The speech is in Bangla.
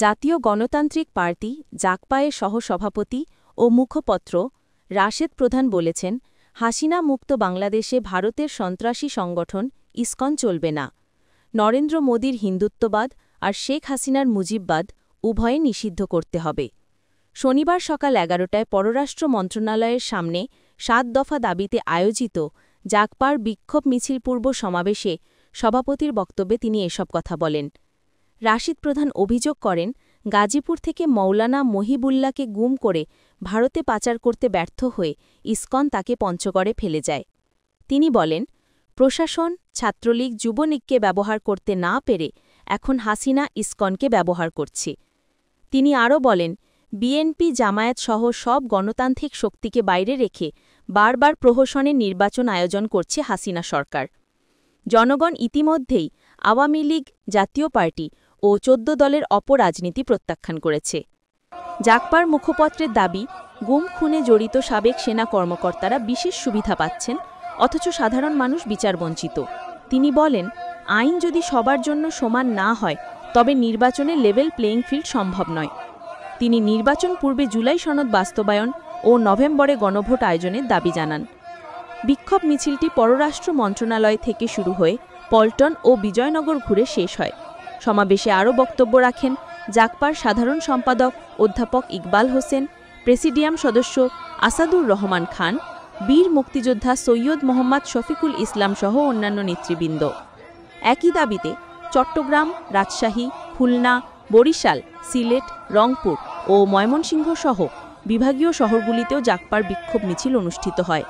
জাতীয় গণতান্ত্রিক পার্টি জাকপায়ের সহসভাপতি ও মুখপত্র রাশেদ প্রধান বলেছেন, হাসিনা মুক্ত বাংলাদেশে ভারতের সন্ত্রাসী সংগঠন ইসকন চলবে না। নরেন্দ্র মোদীর হিন্দুত্ববাদ আর শেখ হাসিনার মুজিববাদ উভয়ে নিষিদ্ধ করতে হবে। শনিবার সকাল ১১টায় পররাষ্ট্র মন্ত্রণালয়ের সামনে ৭ দফা দাবিতে আয়োজিত জাকপার বিক্ষোভ মিছিল পূর্ব সমাবেশে সভাপতির বক্তব্যে তিনি এসব কথা বলেন। রাশিদ প্রধান অভিযোগ করেন, গাজীপুর থেকে মৌলানা মহিবুল্লাহকে গুম করে ভারতে পাচার করতে ব্যর্থ হয়ে ইসকন তাকে পঞ্চগড়ে ফেলে যায়। তিনি বলেন, প্রশাসন ছাত্রলীগ যুবলীগকে ব্যবহার করতে না পেরে এখন হাসিনা ইসকনকে ব্যবহার করছে। তিনি আরও বলেন, বিএনপি জামায়াত সহ সব গণতান্ত্রিক শক্তিকে বাইরে রেখে বারবার প্রহসনের নির্বাচন আয়োজন করছে হাসিনা সরকার। জনগণ ইতিমধ্যেই আওয়ামী লীগ, জাতীয় পার্টি ও ১৪ দলের অপরাজনীতি প্রত্যাখ্যান করেছে। জাকপার মুখপত্রের দাবি, গুম খুনে জড়িত সাবেক সেনা কর্মকর্তারা বিশেষ সুবিধা পাচ্ছেন, অথচ সাধারণ মানুষ বিচারবঞ্চিত। তিনি বলেন, আইন যদি সবার জন্য সমান না হয় তবে নির্বাচনে লেভেল প্লেয়িং ফিল্ড সম্ভব নয়। তিনি নির্বাচন পূর্বে জুলাই সনদ বাস্তবায়ন ও নভেম্বরে গণভোট আয়োজনের দাবি জানান। বিক্ষোভ মিছিলটি পররাষ্ট্র মন্ত্রণালয় থেকে শুরু হয়ে পল্টন ও বিজয়নগর ঘুরে শেষ হয়। সমাবেশে আরও বক্তব্য রাখেন জাকপার সাধারণ সম্পাদক অধ্যাপক ইকবাল হোসেন, প্রেসিডিয়াম সদস্য আসাদুর রহমান খান, বীর মুক্তিযোদ্ধা সৈয়দ মোহাম্মদ শফিকুল ইসলাম সহ অন্যান্য নেতৃবৃন্দ। একই দাবিতে চট্টগ্রাম, রাজশাহী, খুলনা, বরিশাল, সিলেট, রংপুর ও ময়মনসিংহ সহ বিভাগীয় শহরগুলিতেও জাকপার বিক্ষোভ মিছিল অনুষ্ঠিত হয়।